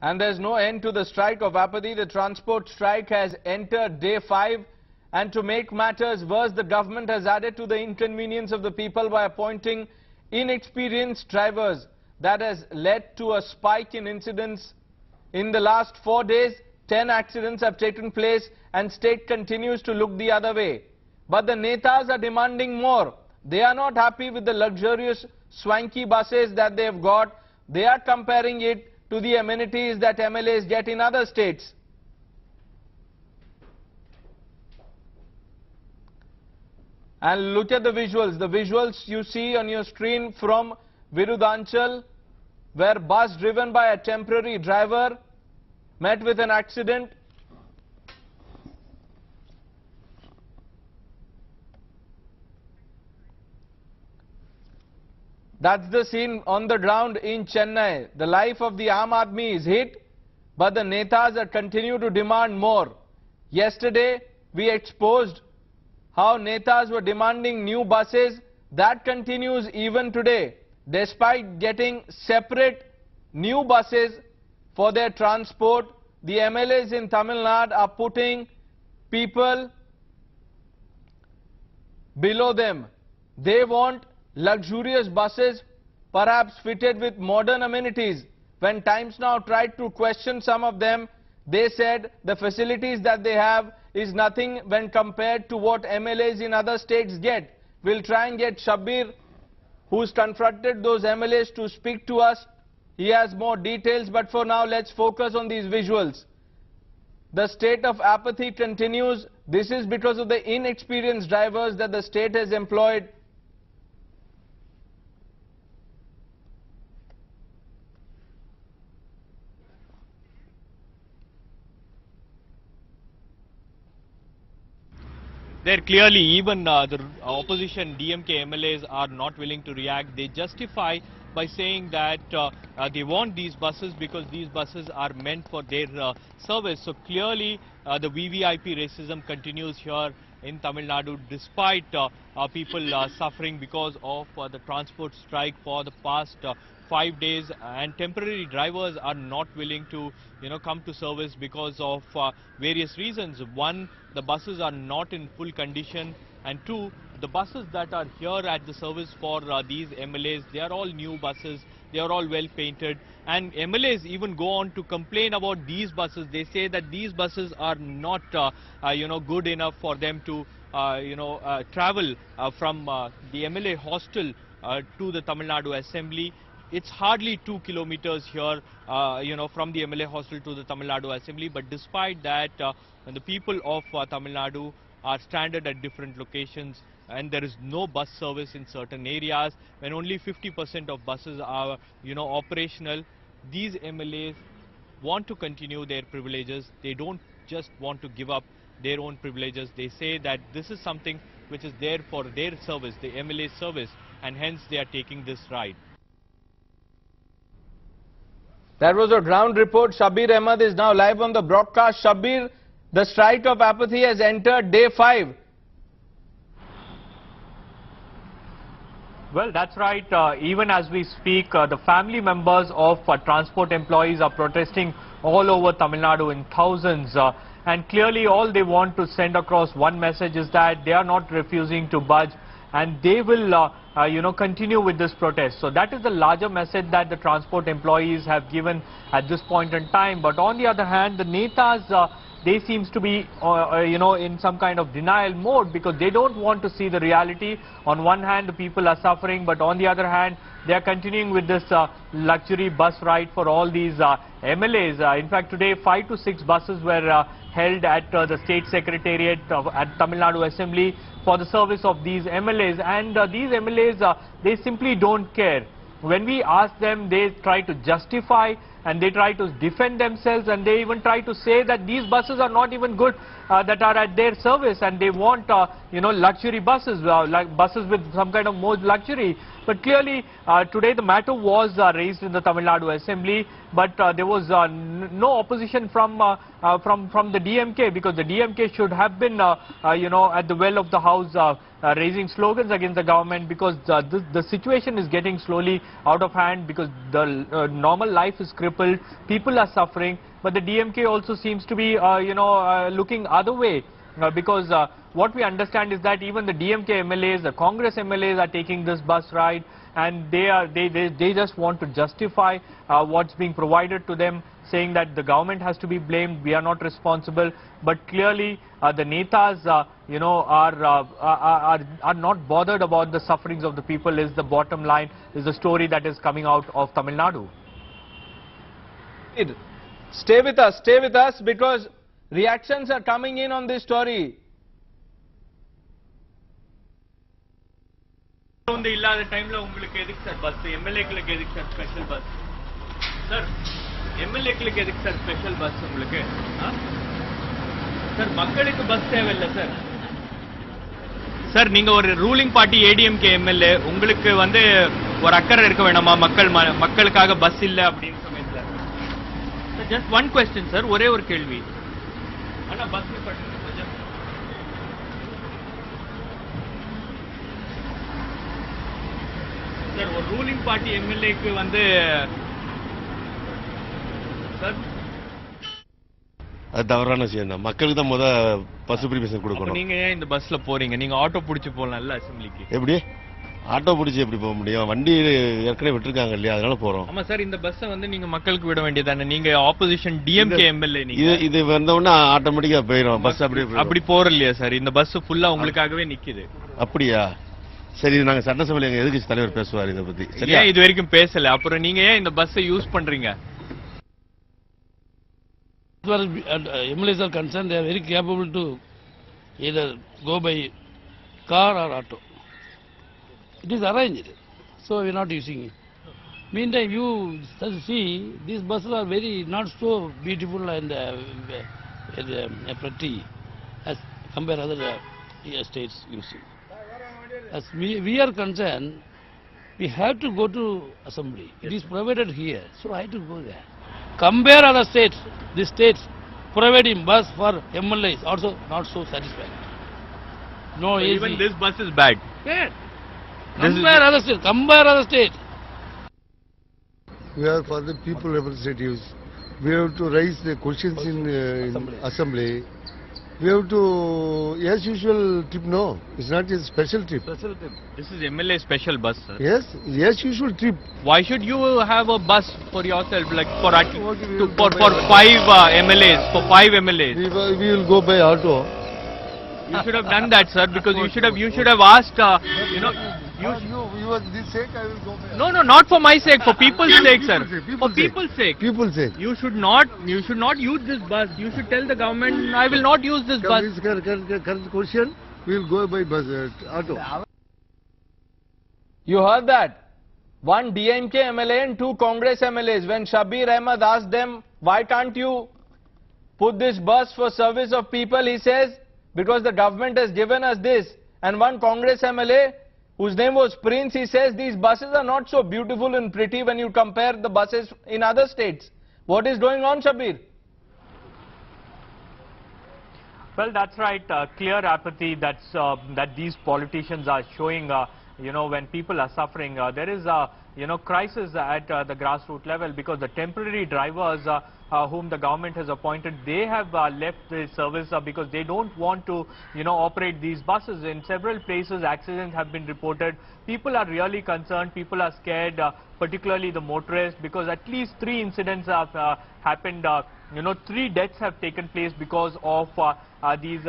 And there's no end to the strike of apathy. The transport strike has entered day 5. And to make matters worse, the government has added to the inconvenience of the people by appointing inexperienced drivers. That has led to a spike in incidents. In the last 4 days, 10 accidents have taken place and state continues to look the other way. But the netas are demanding more. They are not happy with the luxurious, swanky buses that they have got. They are comparing it to the amenities that MLAs get in other states. And look at the visuals. The visuals you see on your screen from Virudhanchal, where bus driven by a temporary driver met with an accident. That's the scene on the ground in Chennai. The life of the Aam Aadmi is hit, but the netas are continue to demand more. Yesterday, we exposed how netas were demanding new buses. That continues even today. Despite getting separate new buses for their transport, the MLAs in Tamil Nadu are putting people below them. They want luxurious buses, perhaps fitted with modern amenities. When Times Now tried to question some of them, they said the facilities that they have is nothing when compared to what MLAs in other states get. We'll try and get Shabir, who's confronted those MLAs, to speak to us. He has more details, but for now let's focus on these visuals. The state of apathy continues. This is because of the inexperienced drivers that the state has employed. There clearly, even the opposition DMK MLAs are not willing to react. They justify by saying that they want these buses because these buses are meant for their service. So clearly, the VVIP racism continues here in Tamil Nadu, despite people suffering because of the transport strike for the past 5 days, and temporary drivers are not willing to come to service because of various reasons. One, the buses are not in full condition, and two, the buses that are here at the service for these MLAs, they are all new buses, they are all well painted, and MLAs even go on to complain about these buses. They say that these buses are not good enough for them to travel from the MLA hostel to the Tamil Nadu Assembly. It's hardly 2 kilometers here, from the MLA hostel to the Tamil Nadu Assembly. But despite that, the people of Tamil Nadu are stranded at different locations, and there is no bus service in certain areas. When only 50% of buses are, operational, these MLAs want to continue their privileges. They don't just want to give up their own privileges. They say that this is something which is there for their service, the MLA service, and hence they are taking this ride. That was a ground report. Shabir Ahmed is now live on the broadcast. Shabir, the strike of apathy has entered day 5. Well, that's right. Even as we speak, the family members of transport employees are protesting all over Tamil Nadu in thousands. And clearly all they want to send across one message is that they are not refusing to budge, and they will continue with this protest. So that is the larger message that the transport employees have given at this point in time. But on the other hand, the netas, they seems to be in some kind of denial mode, because they don't want to see the reality. On one hand, the people are suffering, but on the other hand, they are continuing with this luxury bus ride for all these MLAs. In fact, today 5 to 6 buses were held at the State Secretariat at Tamil Nadu Assembly for the service of these MLAs. And these MLAs, they simply don't care. When we ask them, they try to justify and they try to defend themselves, and they even try to say that these buses are not even good that are at their service, and they want luxury buses, like buses with some kind of more luxury. But clearly today the matter was raised in the Tamil Nadu Assembly, but there was no opposition from the DMK, because the DMK should have been at the well of the house raising slogans against the government, because the situation is getting slowly out of hand, because the normal life is crippled, people are suffering. But the DMK also seems to be looking other way, because what we understand is that even the DMK MLAs, the Congress MLAs are taking this bus ride, and they just want to justify what's being provided to them, saying that the government has to be blamed, we are not responsible. But clearly the netas are not bothered about the sufferings of the people, is the bottom line, is the story that is coming out of Tamil Nadu. Stay with us, because reactions are coming in on this story. இல்லாத டைம்ல உங்களுக்கு எதுக்கு sir bus? எம்எல்ஏக்களுக்கு எதுக்கு sir special bus? Sir எம்எல்ஏக்களுக்கு எதுக்கு sir special bus உங்களுக்கு? Sir மக்களுக்கு பஸ் தேவையில்லை சார். சார் நீங்க ஒரு ரூலிங் பார்ட்டி ஏடிஎம்கே எம்எல்ஏ, உங்களுக்கு ஒரு அக்கறை இருக்க வேணாமா மக்களுக்காக பஸ் இல்ல அப்படின்னு சமயத்துல? Sir just one question sir, ஒரே ஒரு கேள்வி. ஆனா பஸ் கொஞ்சம் சார் ஒரு ரூலிங் பார்ட்டி எம்எல்ஏக்கு சார் அது தவறான விஷயம் தான். மக்களுக்கு தான் பஸ் பிரிமிஷன் கொடுக்கணும். நீங்க ஏன் இந்த பஸ்ல போறீங்க? நீங்க ஆட்டோ பிடிச்சு போகலாம்ல அசெம்பிளிக்கு. எப்படி ஆட்டோ பிடிச்சி எப்படி போக முடியும்? வண்டி ஏற்கனவே விட்டுருக்காங்க இல்லையா, அதனால போறோம். ஆமா சார், இந்த பஸ்ஸை நீங்க மக்களுக்கு விட வேண்டியதானே? நீங்க ஆப்போசிஷன் டிஎம்கே எம்எல்ஏ, இது வந்தோடனே ஆட்டோமேட்டிக்கா போயிடும் பஸ். அப்படி போற இல்லையா சார்? இந்த பஸ் ஃபுல்லா உங்களுக்காகவே நிக்குது. அப்படியா? சரி, நாங்க சட்டசபையில எங்க எதிர்க்கட்சி தலைவர் பேசுவார் இதை பத்தி. சரியா? இது வரைக்கும் பேசல, அப்புறம் நீங்க ஏன் இந்த பஸ்ஸை யூஸ் பண்றீங்க? As far as MLAs are concerned, they are very capable to either go by car or auto. It is arranged, so we are not using it. Meantime, you see, these buses are very not so beautiful and pretty as compared to other states using. As we are concerned, we have to go to assembly. It is provided here, so I have to go there. Compare other states, the states providing bus for MLAs also not so satisfied. No, so even this bus is bad. Yeah. Compare other states. Compare other states. We are for the people representatives. We have to raise the questions in assembly. We have to, as usual trip, no. It's not a special trip. Special trip. This is MLA special bus, sir. Yes, as usual trip. Why should you have a bus for yourself, like for 5 MLAs, for 5 MLAs? We will go by auto. You should have done that, sir, because you should have asked, You this sake, I will go by. No, not for my sake, for people's sake, sir. For people's sake. People's sake. You should not use this bus. You should tell the government, I will not use this bus. Current question, we will go by bus, auto. You heard that? One DMK MLA and 2 Congress MLAs. When Shabir Ahmed asked them, why can't you put this bus for service of people, he says, because the government has given us this. And one Congress MLA, whose name was Prince, he says these buses are not so beautiful and pretty when you compare the buses in other states. What is going on, Shabir? Well, that's right. Clear apathy that these politicians are showing. When people are suffering, there is a crisis at the grassroots level, because the temporary drivers whom the government has appointed, they have left the service because they don't want to operate these buses. In several places accidents have been reported. People are really concerned, people are scared, particularly the motorists, because at least 3 incidents have happened. 3 deaths have taken place because of these